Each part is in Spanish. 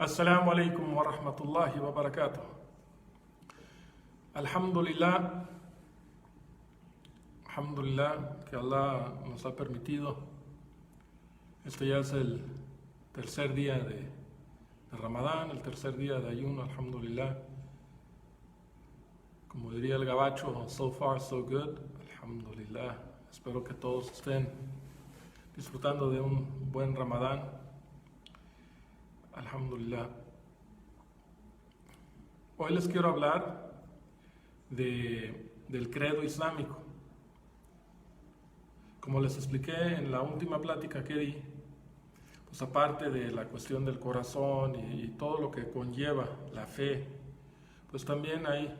Assalamu alaikum wa rahmatullahi wa barakatuh. Alhamdulillah, alhamdulillah que Allah nos ha permitido. Este ya es el tercer día de Ramadán, el tercer día de ayuno, alhamdulillah. Como diría el gabacho, so far so good, alhamdulillah. Espero que todos estén disfrutando de un buen Ramadán. Alhamdulillah. Hoy les quiero hablar del credo islámico. Como les expliqué en la última plática que di, pues aparte de la cuestión del corazón y todo lo que conlleva la fe, pues también hay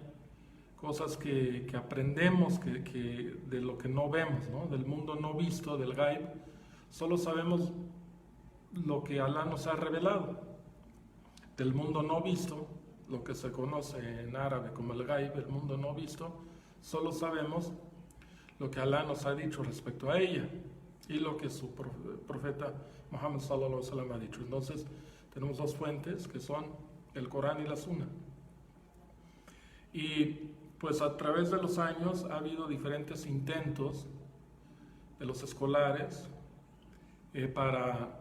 cosas que aprendemos que de lo que no vemos, ¿no? Del mundo no visto, del ghaib. Solo sabemos lo que Alá nos ha revelado. Del mundo no visto, lo que se conoce en árabe como el ghaib, el mundo no visto, solo sabemos lo que Alá nos ha dicho respecto a ella y lo que su profeta Muhammad sallallahu alaihi wasallam ha dicho. Entonces tenemos dos fuentes que son el Corán y la Sunna. Y pues a través de los años ha habido diferentes intentos de los escolares para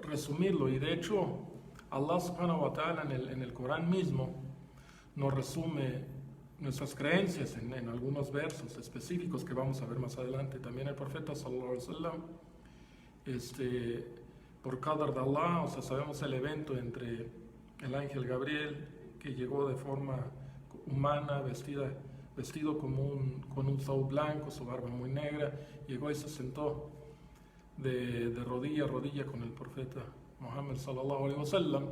resumirlo, y de hecho Allah subhanahu wa ta'ala en el Corán mismo nos resume nuestras creencias en algunos versos específicos que vamos a ver más adelante. También el profeta sallallahu alaihi wasallam, por qadar de Allah, o sea, sabemos el evento entre el ángel Gabriel, que llegó de forma humana, vestido con un thawb blanco, su barba muy negra, llegó y se sentó de rodilla a rodilla con el profeta Muhammad sallallahu alaihi wasallam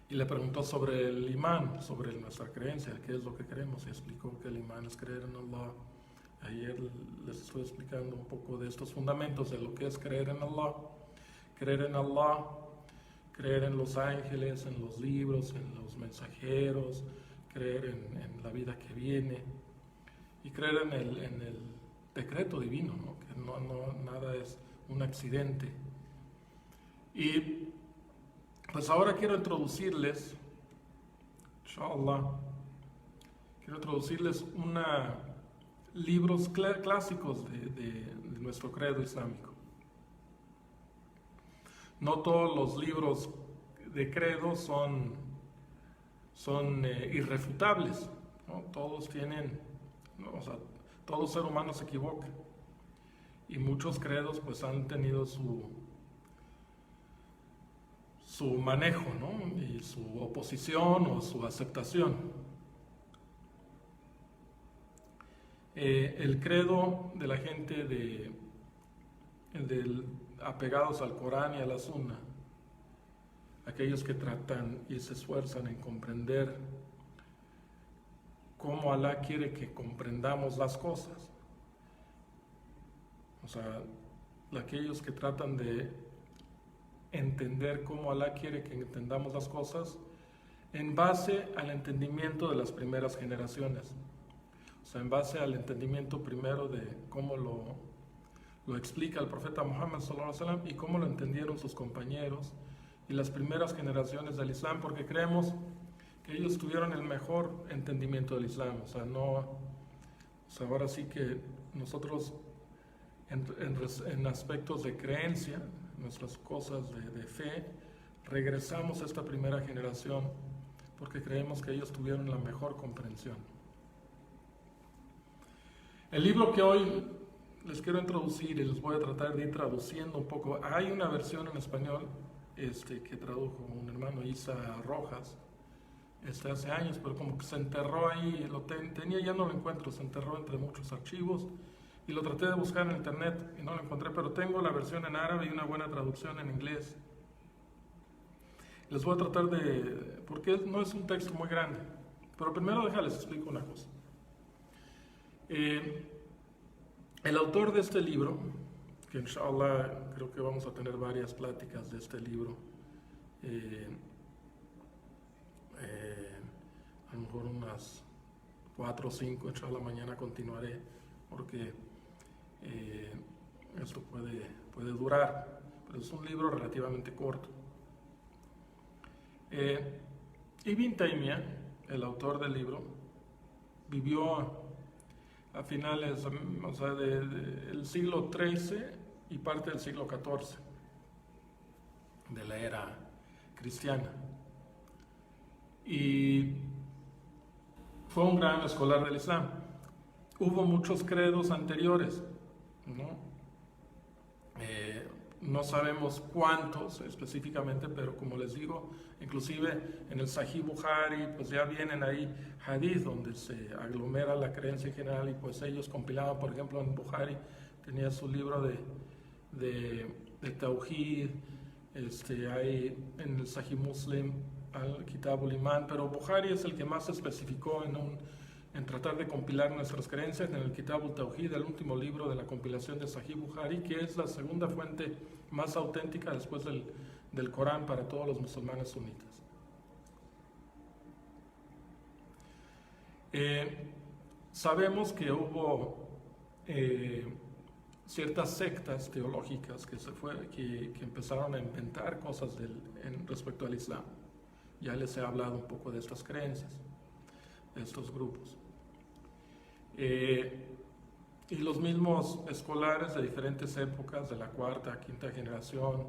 y le preguntó sobre el imán, sobre nuestra creencia, qué es lo que creemos, y explicó que el imán es creer en Allah. Ayer les estoy explicando un poco de estos fundamentos de lo que es creer en Allah, creer en los ángeles, en los libros, en los mensajeros, creer en la vida que viene y creer en el decreto divino, ¿no? Que nada es un accidente. Y pues ahora quiero introducirles, inshallah, libros clásicos de nuestro credo islámico. No todos los libros de credo son irrefutables, ¿no? Todos tienen, ¿no? O sea, todo ser humano se equivoca y muchos credos pues han tenido su manejo, ¿no? Y su oposición o su aceptación. El credo de la gente apegados al Corán y a la Sunna, aquellos que tratan y se esfuerzan en comprender cómo Alá quiere que comprendamos las cosas, o sea, aquellos que tratan de entender cómo Alá quiere que entendamos las cosas en base al entendimiento de las primeras generaciones, o sea, en base al entendimiento primero de cómo lo explica el profeta Muhammad sallallahu alaihi wasallam y cómo lo entendieron sus compañeros y las primeras generaciones del Islam, porque creemos que ellos tuvieron el mejor entendimiento del Islam. O sea, ahora sí que nosotros en aspectos de creencia, nuestras cosas de fe, regresamos a esta primera generación porque creemos que ellos tuvieron la mejor comprensión. El libro que hoy les quiero introducir y les voy a tratar de ir traduciendo un poco. Hay una versión en español que tradujo un hermano, Isa Rojas, hace años, pero como que se enterró ahí, tenía, ya no lo encuentro, se enterró entre muchos archivos y lo traté de buscar en internet y no lo encontré, pero tengo la versión en árabe y una buena traducción en inglés. Les voy a tratar porque no es un texto muy grande, pero primero les explico una cosa. El autor de este libro, que inshallah creo que vamos a tener varias pláticas de este libro, a lo mejor unas 4 o 5, inshallah mañana continuaré, porque esto puede durar, pero es un libro relativamente corto. Ibn Taymiyyah, el autor del libro, vivió a finales, o sea, del siglo XIII y parte del siglo XIV, de la era cristiana. Y fue un gran escolar del Islam. Hubo muchos credos anteriores, ¿no? No sabemos cuántos específicamente, pero como les digo, inclusive en el Sahih Bukhari, pues ya vienen ahí hadith donde se aglomera la creencia en general, y pues ellos compilaban, por ejemplo, en Bukhari tenía su libro de Tawhid, hay en el Sahih Muslim al Kitabul Iman, pero Bukhari es el que más se especificó en tratar de compilar nuestras creencias en el Kitabul Tawhid, el último libro de la compilación de Sahih Bukhari, que es la segunda fuente más auténtica después del Corán para todos los musulmanes sunitas. Sabemos que hubo ciertas sectas teológicas que empezaron a inventar cosas respecto al Islam. Ya les he hablado un poco de estas creencias, de estos grupos. Y los mismos escolares de diferentes épocas, de la cuarta, quinta generación,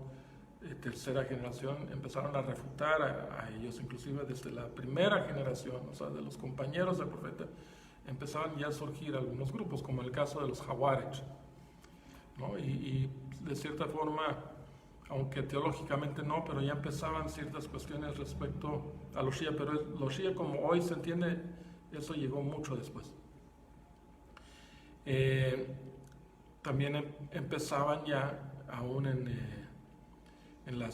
tercera generación, empezaron a refutar a ellos, inclusive desde la primera generación, o sea, de los compañeros del profeta, empezaban ya a surgir algunos grupos, como el caso de los Jawarij, ¿no? Y de cierta forma, aunque teológicamente no, pero ya empezaban ciertas cuestiones respecto a los Shia, pero los Shia, como hoy se entiende, eso llegó mucho después. También empezaban ya, aún en la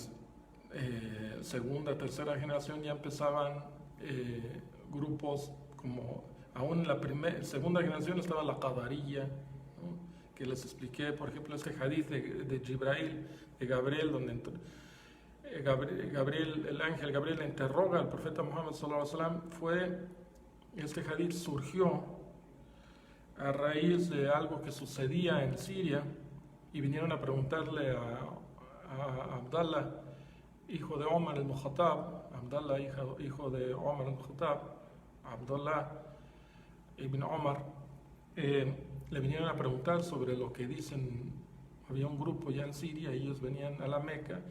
segunda, tercera generación, ya empezaban grupos como, aún en la segunda generación estaba la Qadariyya, ¿no? Que les expliqué, por ejemplo, este hadith de Jibrail, de Gabriel, donde el ángel Gabriel interroga al profeta Muhammad sallallahu alaihi wasallam. Este hadith surgió a raíz de algo que sucedía en Siria, y vinieron a preguntarle a Abdallah, hijo de Omar al-Khattab, Abdallah, hijo de Omar al-Khattab, Abdullah ibn Omar, le vinieron a preguntar sobre lo que dicen. Había un grupo ya en Siria, ellos venían a la Meca,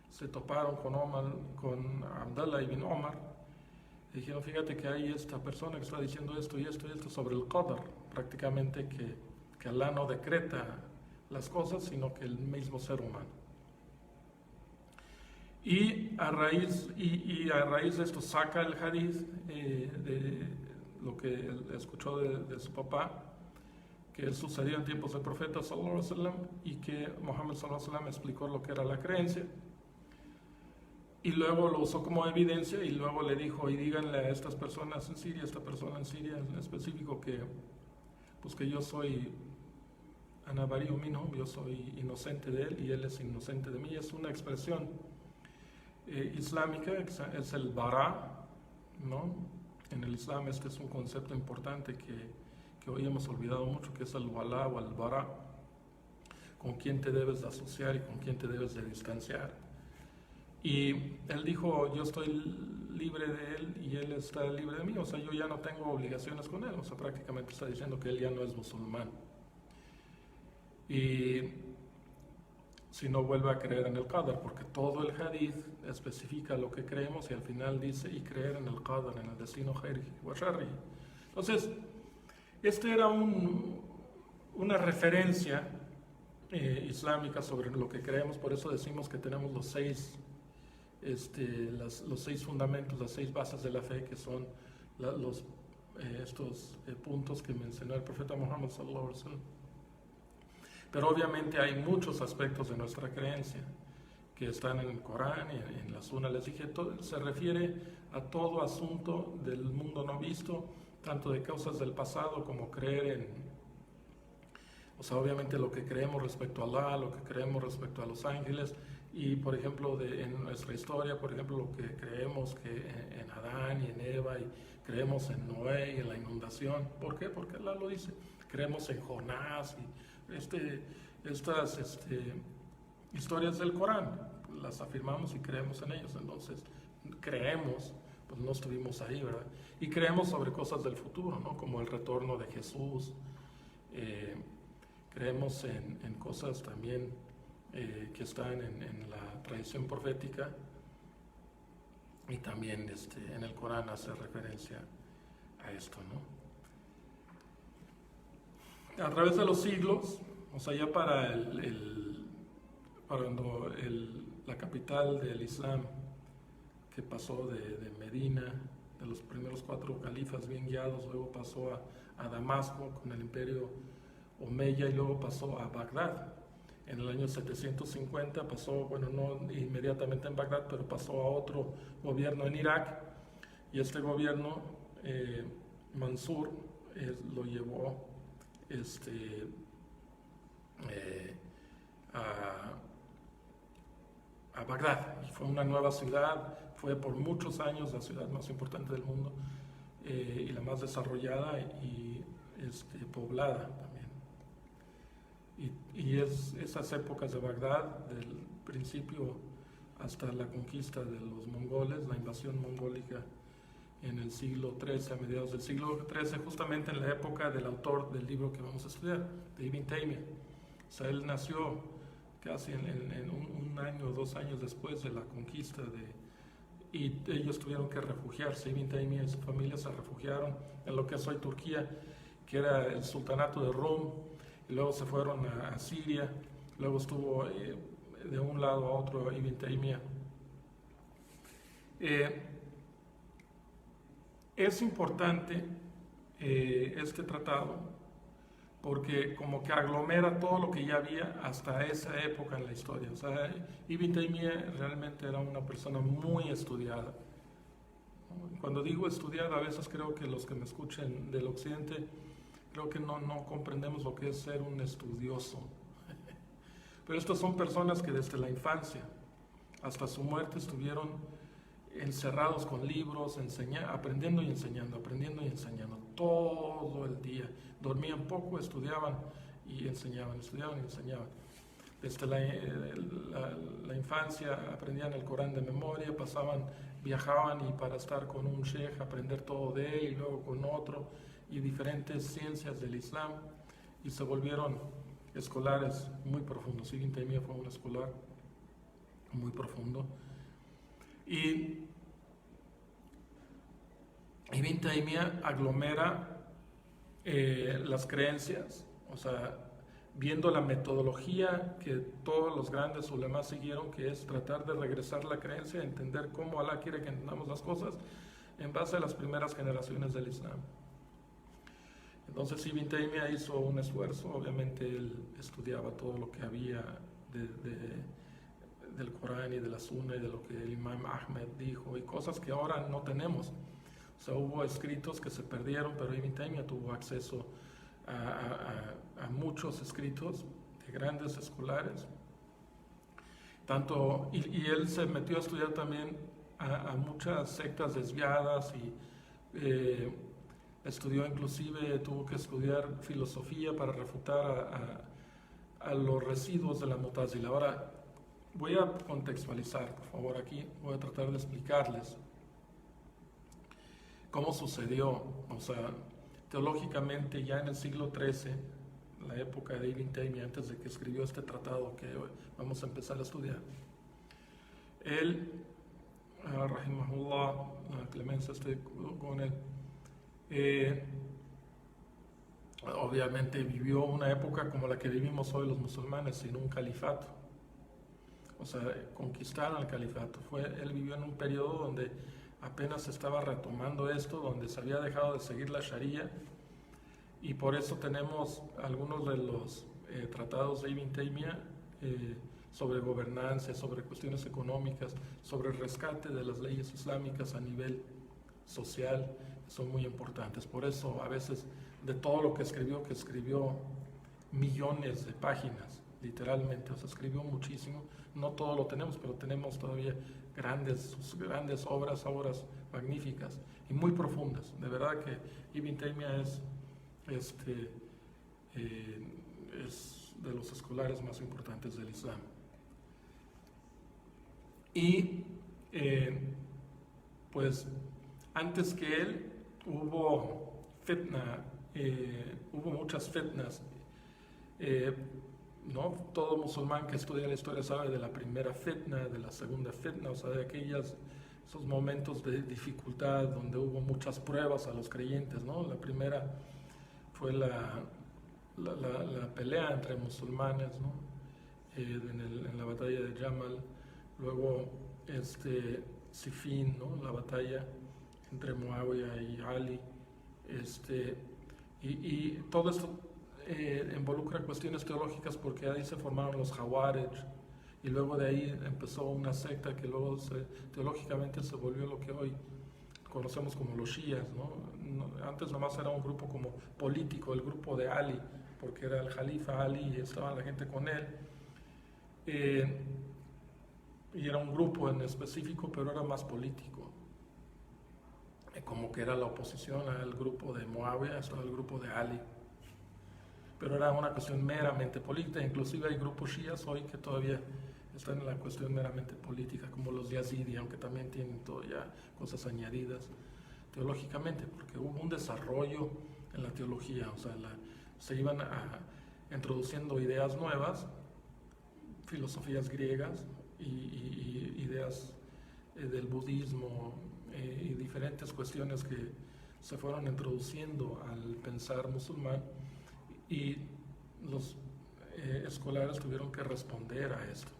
se toparon con Abdallah ibn Omar, y dijeron: fíjate que hay esta persona que está diciendo esto y esto y esto sobre el Qadr, prácticamente que Allah no decreta las cosas, sino que el mismo ser humano. Y a raíz de esto saca el hadith de lo que él escuchó de su papá, que sucedió en tiempos del profeta sallallahu alaihi wasallam, y que Muhammad sallallahu alaihi wasallam explicó lo que era la creencia, y luego lo usó como evidencia, y luego le dijo: y díganle a estas personas en Siria, esta persona en Siria en específico, que yo soy anabariu minhum, yo soy inocente de él y él es inocente de mí. Es una expresión islámica, es el bara, ¿no? En el Islam este es un concepto importante que hoy hemos olvidado mucho, que es el wala o el bara, con quién te debes de asociar y con quién te debes de distanciar. Y él dijo: yo estoy libre de él y él está libre de mí, o sea, yo ya no tengo obligaciones con él, o sea, prácticamente está diciendo que él ya no es musulmán. Y si no vuelve a creer en el Qadr, porque todo el hadith especifica lo que creemos y al final dice: y creer en el Qadr, en el destino khairihi wa sharrihi. Entonces, este era una referencia islámica sobre lo que creemos. Por eso decimos que tenemos los seis fundamentos, las 6 bases de la fe, que son estos puntos que mencionó el profeta Muhammad sallallahu alaihi wasallam. Pero obviamente hay muchos aspectos de nuestra creencia que están en el Corán y en la Sunna. Les dije, se refiere a todo asunto del mundo no visto, tanto de causas del pasado como creer o sea, obviamente lo que creemos respecto a Allah, lo que creemos respecto a los ángeles, y por ejemplo en nuestra historia, por ejemplo, lo que creemos que en Adán y en Eva, y creemos en Noé y en la inundación. ¿Por qué? Porque Allah lo dice. Creemos en Jonás y estas historias del Corán, las afirmamos y creemos en ellos. Entonces, creemos, pues no estuvimos ahí, ¿verdad? Y creemos sobre cosas del futuro, ¿no? Como el retorno de Jesús. Creemos en cosas también que están en la tradición profética, y también en el Corán hace referencia a esto, ¿no? A través de los siglos, o sea, ya para cuando la capital del Islam, que pasó de Medina, de los primeros 4 califas bien guiados, luego pasó a Damasco con el imperio Omeya, y luego pasó a Bagdad. En el año 750 pasó, bueno, no inmediatamente en Bagdad, pero pasó a otro gobierno en Irak, y este gobierno, Mansur, lo llevó a Bagdad, y fue una nueva ciudad, fue por muchos años la ciudad más importante del mundo, y la más desarrollada y poblada también. Y esas épocas de Bagdad, del principio hasta la conquista de los mongoles, la invasión mongólica en el siglo XIII, a mediados del siglo XIII, justamente en la época del autor del libro que vamos a estudiar, de Ibn Taymiyyah. O sea, él nació casi en un año o 2 años después de la conquista y ellos tuvieron que refugiarse. Ibn Taymiyyah y su familia se refugiaron en lo que es hoy Turquía, que era el sultanato de Rum, y luego se fueron a Siria, luego estuvo de un lado a otro Ibn Taymiyyah. Es importante este tratado porque como que aglomera todo lo que ya había hasta esa época en la historia. O sea, Ibn Taymiyyah realmente era una persona muy estudiada. Cuando digo estudiada, a veces creo que los que me escuchen del occidente, creo que no comprendemos lo que es ser un estudioso. Pero estas son personas que desde la infancia hasta su muerte estuvieron encerrados con libros, aprendiendo y enseñando, todo el día. Dormían poco, estudiaban y enseñaban, Desde la infancia aprendían el Corán de memoria, viajaban y para estar con un sheikh, aprender todo de él, y luego con otro, y diferentes ciencias del Islam, y se volvieron escolares muy profundos. Ibn Taymiyyah fue un escolar muy profundo. Y Ibn Taymiyyah aglomera las creencias, o sea, viendo la metodología que todos los grandes ulemas siguieron, que es tratar de regresar la creencia, entender cómo Alá quiere que entendamos las cosas en base a las primeras generaciones del Islam. Entonces Ibn Taymiyyah hizo un esfuerzo, obviamente él estudiaba todo lo que había del Corán y de la Sunna y de lo que el Imam Ahmed dijo, y cosas que ahora no tenemos. O sea, hubo escritos que se perdieron, pero Ibn Taymiyyah tuvo acceso a muchos escritos de grandes escolares. Y él se metió a estudiar también a muchas sectas desviadas, y estudió, inclusive tuvo que estudiar filosofía para refutar a los residuos de la Mu'tazila. Ahora, voy a contextualizar, por favor, aquí voy a tratar de explicarles cómo sucedió. O sea, teológicamente ya en el siglo XIII, la época de Ibn Taymiyyah, antes de que escribió este tratado que vamos a empezar a estudiar, él, rahimahullah, la clemencia esté con él, obviamente vivió una época como la que vivimos hoy los musulmanes, sin un califato. O sea, conquistaron el califato. Él vivió en un periodo donde apenas se estaba retomando esto, donde se había dejado de seguir la Sharia, y por eso tenemos algunos de los tratados de Ibn Taymiyyah sobre gobernanza, sobre cuestiones económicas, sobre el rescate de las leyes islámicas a nivel social, son muy importantes. Por eso a veces de todo lo que escribió millones de páginas, literalmente, o sea, escribió muchísimo. No todo lo tenemos, pero tenemos todavía grandes obras magníficas y muy profundas. De verdad que Ibn Taymiyyah es de los escolares más importantes del Islam. Y pues antes que él hubo fitna, hubo muchas fitnas. ¿No? Todo musulmán que estudia la historia sabe de la primera fitna, de la segunda fitna, o sea, de esos momentos de dificultad donde hubo muchas pruebas a los creyentes, ¿no? La primera fue la pelea entre musulmanes, ¿no? En la batalla de Jamal, luego Sifín, ¿no? La batalla entre Muawiyah y Ali, y todo esto involucra cuestiones teológicas porque ahí se formaron los Jawarij y luego de ahí empezó una secta que luego teológicamente se volvió lo que hoy conocemos como los Shías, ¿no? Antes nomás era un grupo como político, el grupo de Ali, porque era el Jalifa Ali y estaba la gente con él. Y era un grupo en específico, pero era más político. Como que era la oposición al grupo de Muawiyah, estaba el grupo de Ali. Pero era una cuestión meramente política. Inclusive hay grupos shías hoy que todavía están en la cuestión meramente política, como los yazidi, aunque también tienen todavía cosas añadidas teológicamente, porque hubo un desarrollo en la teología, o sea, se iban introduciendo ideas nuevas, filosofías griegas y ideas del budismo y diferentes cuestiones que se fueron introduciendo al pensar musulmán, y los escolares tuvieron que responder a esto.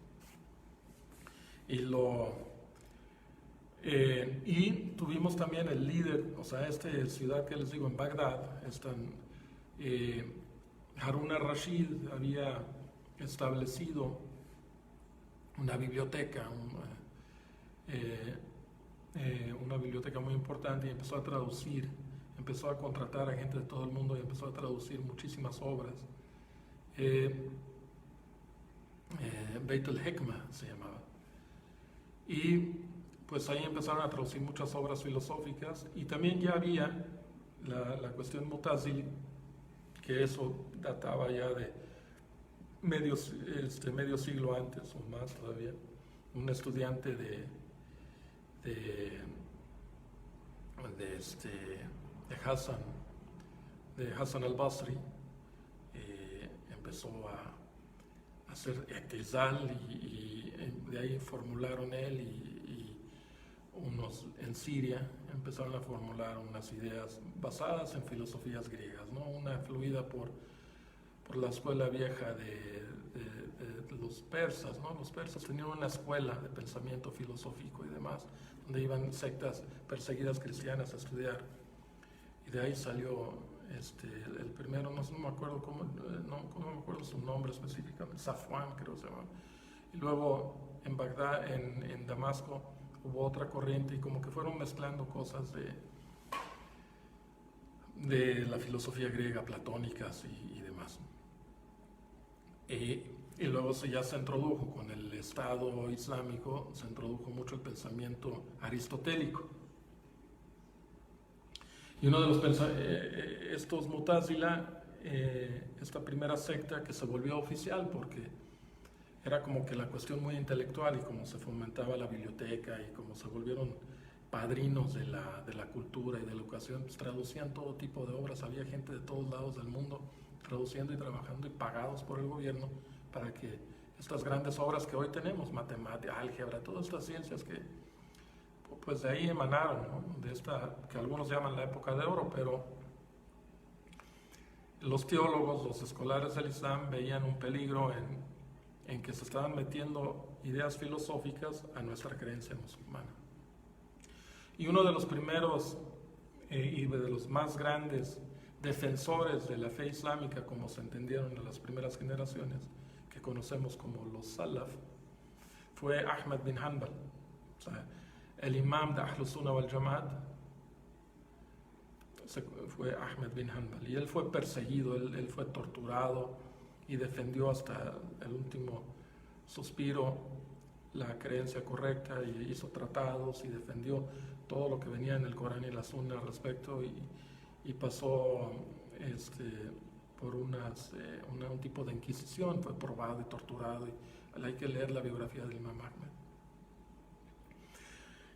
Y tuvimos también el líder, o sea, ciudad que les digo, en Bagdad, Harun al-Rashid había establecido una biblioteca, una biblioteca muy importante, y empezó a traducir, empezó a contratar a gente de todo el mundo y empezó a traducir muchísimas obras. Beit al-Hikmah se llamaba. Y pues ahí empezaron a traducir muchas obras filosóficas, y también ya había la cuestión Mutazili, que eso databa ya de medio siglo antes o más todavía. Un estudiante de Hassan al-Basri empezó a hacer i'tizal, y de ahí formularon él y unos en Siria empezaron a formular unas ideas basadas en filosofías griegas, ¿no? Una influida por la escuela vieja de los persas, ¿no? Los persas tenían una escuela de pensamiento filosófico y demás, donde iban sectas perseguidas cristianas a estudiar, y de ahí salió el primero, no me acuerdo no me acuerdo su nombre específicamente, Safwan creo que se llama. Y luego en Bagdad, en Damasco, hubo otra corriente, y como que fueron mezclando cosas de la filosofía griega, platónicas y demás. Y luego ya se introdujo con el Estado Islámico, se introdujo mucho el pensamiento aristotélico. Y uno de los estos Mutazila, esta primera secta que se volvió oficial porque era como que la cuestión muy intelectual, y como se fomentaba la biblioteca y como se volvieron padrinos de la cultura y de la educación, pues traducían todo tipo de obras. Había gente de todos lados del mundo traduciendo y trabajando y pagados por el gobierno para que estas grandes obras que hoy tenemos, matemática, álgebra, todas estas ciencias que pues de ahí emanaron, ¿no? De esta que algunos llaman la época de oro, pero los teólogos, los escolares del Islam veían un peligro en que se estaban metiendo ideas filosóficas a nuestra creencia musulmana. Y uno de los primeros y de los más grandes defensores de la fe islámica, como se entendieron en las primeras generaciones, que conocemos como los Salaf, fue Ahmad bin Hanbal, o sea, el imam de Ahlus Sunnah wal Jamaat. Fue Ahmad bin Hanbal, y él fue perseguido, él fue torturado y defendió hasta el último suspiro la creencia correcta, y hizo tratados y defendió todo lo que venía en el Corán y la Sunna al respecto, y pasó por un tipo de inquisición, fue probado y torturado, y hay que leer la biografía del Imam Ahmed.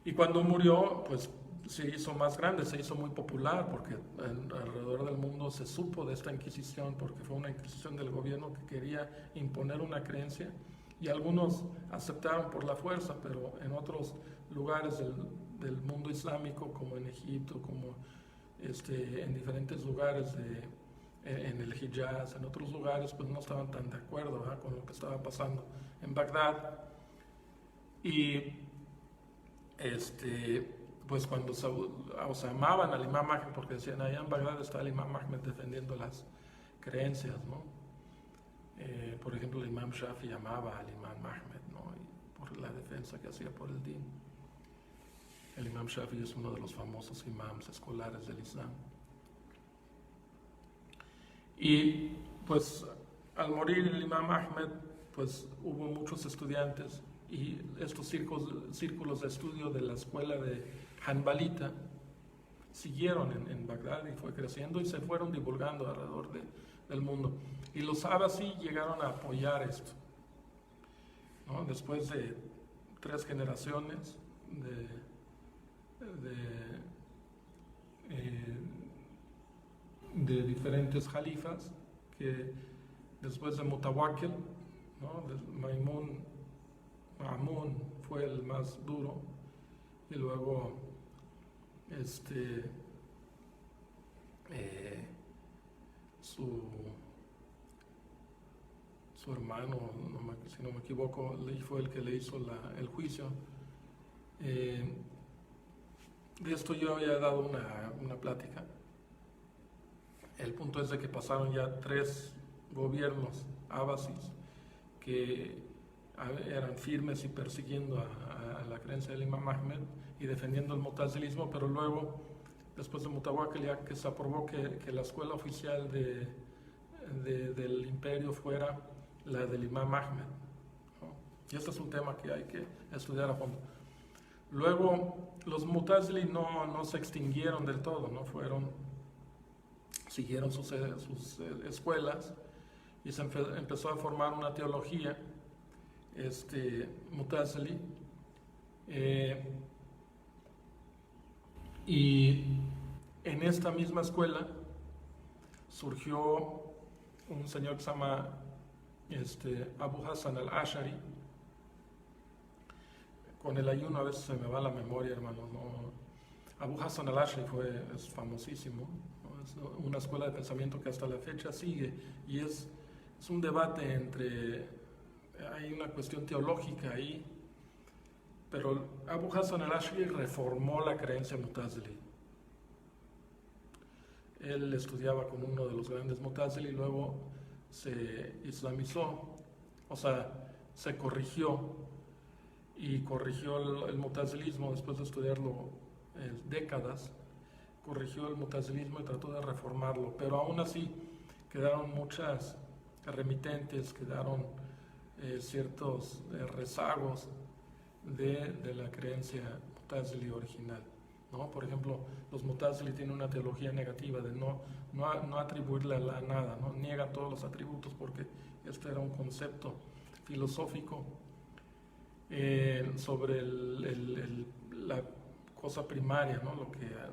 Y cuando murió, pues se hizo más grande, se hizo muy popular, porque alrededor del mundo se supo de esta Inquisición, porque fue una Inquisición del gobierno que quería imponer una creencia, y algunos aceptaron por la fuerza, pero en otros lugares del mundo islámico, como en Egipto, como en diferentes lugares en el Hijaz, en otros lugares, pues no estaban tan de acuerdo, ¿verdad?, con lo que estaba pasando en Bagdad. Y pues cuando amaban al Imam Ahmed, porque decían, allá en Bagdad está el Imam Ahmed defendiendo las creencias, ¿no? Por ejemplo, el Imam Shafi amaba al Imam Ahmed, ¿no?, y por la defensa que hacía por el din. El Imam Shafi es uno de los famosos imams escolares del Islam. Y pues al morir el Imam Ahmed, pues hubo muchos estudiantes, y estos círculos de estudio de la escuela de Hanbalita siguieron en Bagdad, y fue creciendo y se fueron divulgando alrededor del mundo. Y los Abbasi llegaron a apoyar esto, ¿no? Después de 3 generaciones de diferentes jalifas, que después de Mutawakkil, ¿no?, Ma'mun fue el más duro, y luego su hermano, si no me equivoco, fue el que le hizo el juicio. De esto yo había dado una plática. El punto es de que pasaron ya 3 gobiernos abbasis que eran firmes y persiguiendo a la creencia del Imam Ahmed y defendiendo el mutazilismo, pero luego, después de Mutawakkil, ya que se aprobó que la escuela oficial del imperio fuera la del Imam Ahmed, ¿no? Y este es un tema que hay que estudiar a fondo. Luego, los Mutazili no se extinguieron del todo, ¿no? Siguieron sus escuelas, y se empezó a formar una teología Mutazili, y en esta misma escuela surgió un señor que se llama Abu Hassan al-Ash'ari. Con el ayuno a veces se me va la memoria, hermanos, ¿no? Abu Hassan al-Ash'ari es famosísimo, ¿no? Es una escuela de pensamiento que hasta la fecha sigue, y es un debate hay una cuestión teológica ahí, pero Abu Hassan al-Ash'ari reformó la creencia Mutazili. Él estudiaba con uno de los grandes Mutazili, y luego se islamizó, o sea, se corrigió, y corrigió el mutazilismo después de estudiarlo décadas. Corrigió el mutazilismo y trató de reformarlo, pero aún así quedaron muchas remitentes, quedaron ciertos rezagos de la creencia mutazili original, ¿no? Por ejemplo, los mutazili tienen una teología negativa de no atribuirle a nada, ¿no? Niegan todos los atributos, porque este era un concepto filosófico sobre la cosa primaria, ¿no?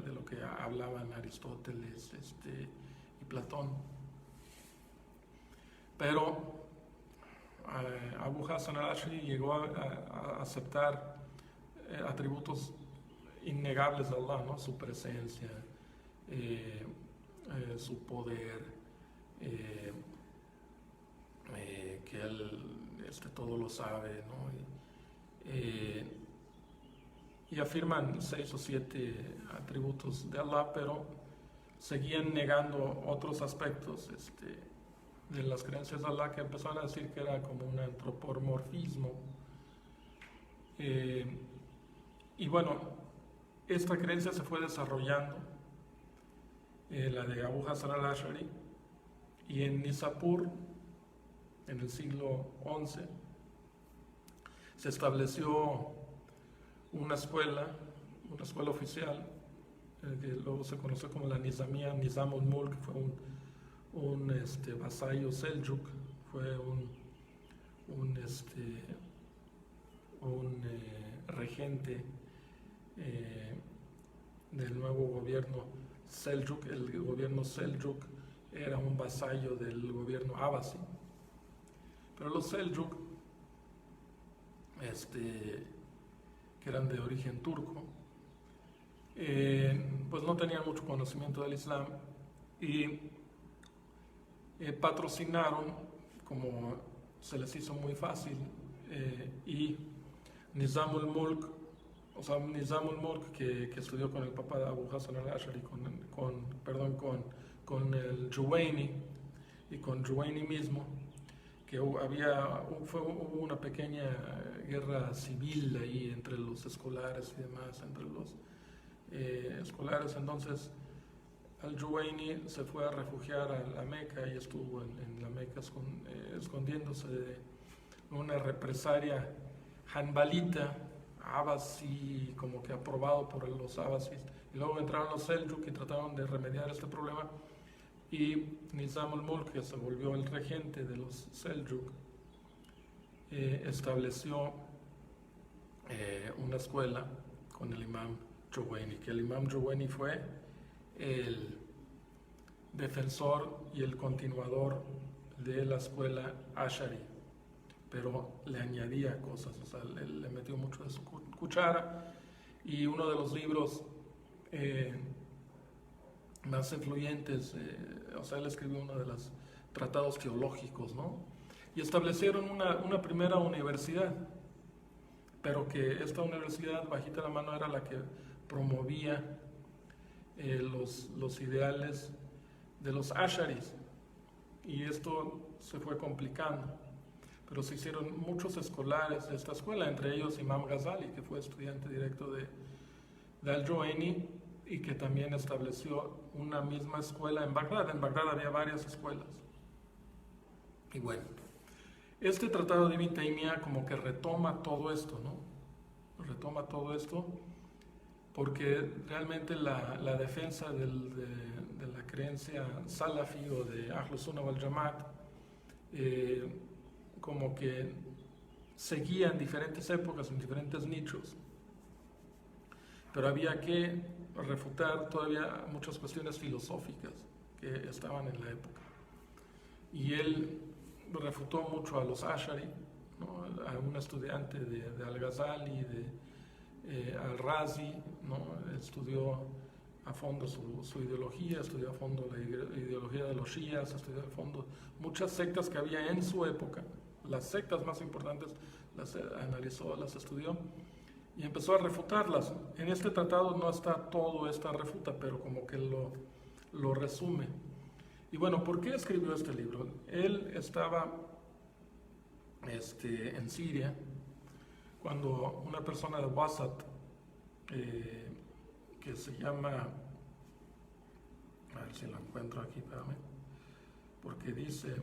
De lo que hablaban Aristóteles y Platón. Pero Abu Hassan al-Ash'ari llegó a aceptar atributos innegables de Allah, ¿no? Su presencia, su poder, que Él todo lo sabe, ¿no? Y afirman 6 o 7 atributos de Allah, pero seguían negando otros aspectos de las creencias de Allah, que empezaron a decir que era como un antropomorfismo. Y bueno, esta creencia se fue desarrollando, la de Abu Hassan al-Ash'ari, y en Nishapur, en el siglo XI, se estableció una escuela oficial, que luego se conoció como la Nizamía, Nizam ul-Mulk, que fue un vasallo Seljuk, fue un regente eh, del nuevo gobierno Seljuk. El gobierno Seljuk era un vasallo del gobierno Abbasi, pero los Seljuk, que eran de origen turco, pues no tenían mucho conocimiento del Islam y patrocinaron, como se les hizo muy fácil, y Nizam al-Mulk, o sea, Nizam al-Mulk, que estudió con el papá de Abu Hassan al-Ash'ari, con el Juwayni y con Juwayni mismo, que hubo una pequeña guerra civil ahí entre los escolares y demás, entre los escolares. Entonces al-Juwayni se fue a refugiar a la Meca y estuvo en la Meca escondiéndose de una represalia hanbalita, Abbasi, como que aprobado por los Abbasis. Y luego entraron los Seljuk y trataron de remediar este problema. Y Nizam al-Mulk, que se volvió el regente de los Seljuk, estableció una escuela con el imam Juwayni, que el imam Juwayni fue el defensor y el continuador de la escuela Ash'ari, pero le añadía cosas, o sea, le metió mucho de su cuchara. Y uno de los libros más influyentes, o sea, él escribió uno de los tratados teológicos, ¿no? Y establecieron una primera universidad, pero que esta universidad, bajita la mano, era la que promovía los ideales de los Ash'aris, y esto se fue complicando, pero se hicieron muchos escolares de esta escuela, entre ellos Imam Ghazali, que fue estudiante directo de al-Juwayni y que también estableció una misma escuela en Bagdad. En Bagdad había varias escuelas. Y bueno, este tratado de Ibn Taymiyyah como que retoma todo esto, ¿no? Retoma todo esto porque realmente la defensa de la creencia salafi o de Ahlus Sunnah wal Jamaat como que seguía en diferentes épocas, en diferentes nichos, pero había que refutar todavía muchas cuestiones filosóficas que estaban en la época. Y él refutó mucho a los Ash'ari, ¿no? A un estudiante de Al-Ghazali, de Al-Razi, ¿no? Estudió a fondo su ideología, estudió a fondo la ideología de los Shías, estudió a fondo muchas sectas que había en su época. Las sectas más importantes las analizó, las estudió y empezó a refutarlas. En este tratado no está todo esta refuta, pero como que lo resume. Y bueno, ¿por qué escribió este libro? Él estaba en Siria cuando una persona de Wasat, que se llama, a ver si lo encuentro aquí, espérame, porque dice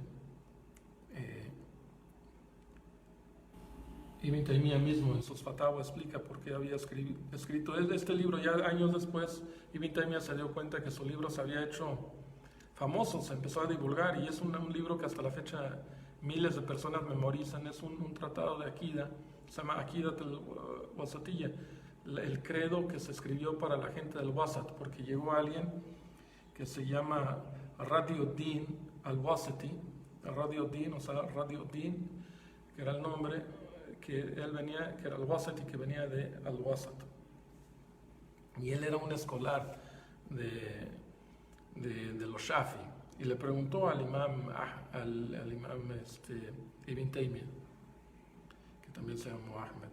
Ibn Taymiyyah mismo en sus Fatawa explica por qué había escrito este libro. Ya años después Ibn Taymiyyah se dio cuenta que su libro se había hecho famoso, se empezó a divulgar, y es un libro que hasta la fecha miles de personas memorizan. Es un tratado de Akida, se llama Akidat al-Wasatiyya, el credo que se escribió para la gente del Wasat, porque llegó alguien que se llama Radiuddin al-Wasati, Radiuddin, o sea, Radiuddin, que era el nombre, que él venía, que era al-Wasati, que venía de al-Wasat. Y él era un escolar de los Shafi, y le preguntó al imam Ibn Taymiyyah, que también se llamó Ahmed,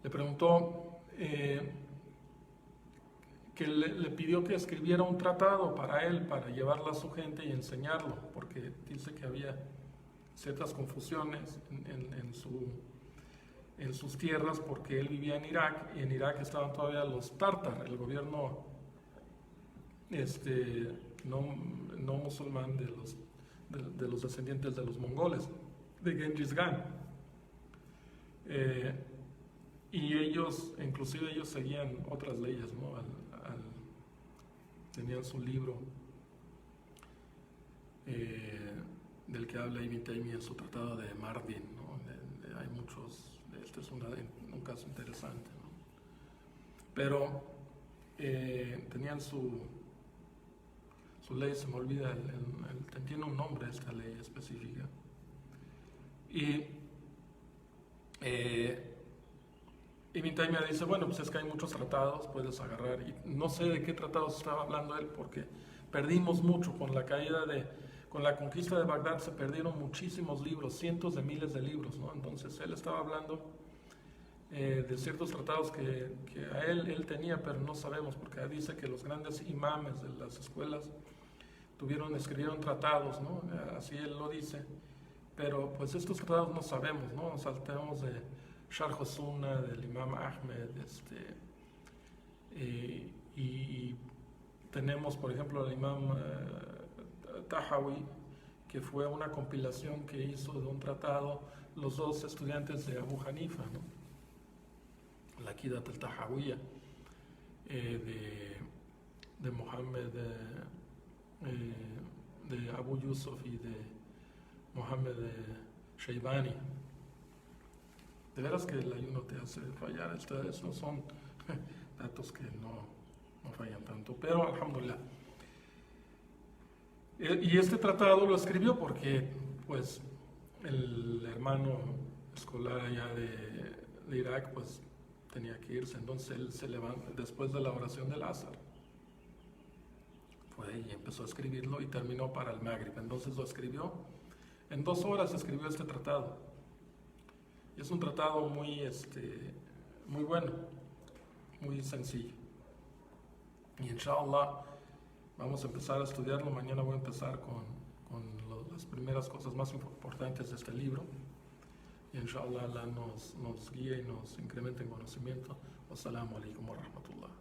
le preguntó que le pidió que escribiera un tratado para él, para llevarlo a su gente y enseñarlo, porque dice que había ciertas confusiones en sus tierras, porque él vivía en Irak, y en Irak estaban todavía los tártar, el gobierno no musulmán de los descendientes de los mongoles, de Genghis Khan. Y inclusive ellos seguían otras leyes, ¿no? Tenían su libro del que habla Ibn Taymiyyah en su tratado de Mardin, ¿no? Hay muchos, este es un caso interesante, ¿no? pero tenían su ley, se me olvida, tiene un nombre esta ley específica. Y Ibn Taymiyyah dice, bueno, pues es que hay muchos tratados, puedes agarrar, y no sé de qué tratados estaba hablando él, porque perdimos mucho con la con la conquista de Bagdad, se perdieron muchísimos libros, cientos de miles de libros, ¿no? Entonces él estaba hablando de ciertos tratados que a él tenía, pero no sabemos, porque dice que los grandes imames de las escuelas escribieron tratados, ¿no? Así él lo dice, pero pues estos tratados no sabemos, ¿no? Nos saltamos de Sharh Sunnah, del Imam Ahmed, y tenemos, por ejemplo, el Imam Tahawi, que fue una compilación que hizo de un tratado los dos estudiantes de Abu Hanifa, ¿no? La Aqidat al-Tahawiyya, de Mohammed, de Abu Yusuf y de Mohammed Shaybani. De veras que el ayuno te hace fallar, estos no son datos que no fallan tanto, pero alhamdulillah. Y este tratado lo escribió porque pues el hermano escolar allá de Irak pues tenía que irse, entonces él se levanta después de la oración del Asr, fue y empezó a escribirlo y terminó para el Maghrib, entonces lo escribió, en 2 horas escribió este tratado, y es un tratado muy bueno, muy sencillo, y inshallah vamos a empezar a estudiarlo. Mañana voy a empezar con las primeras cosas más importantes de este libro. Y inshallah Allah nos guíe y nos incremente en conocimiento. Wassalamu alaikum wa rahmatullah.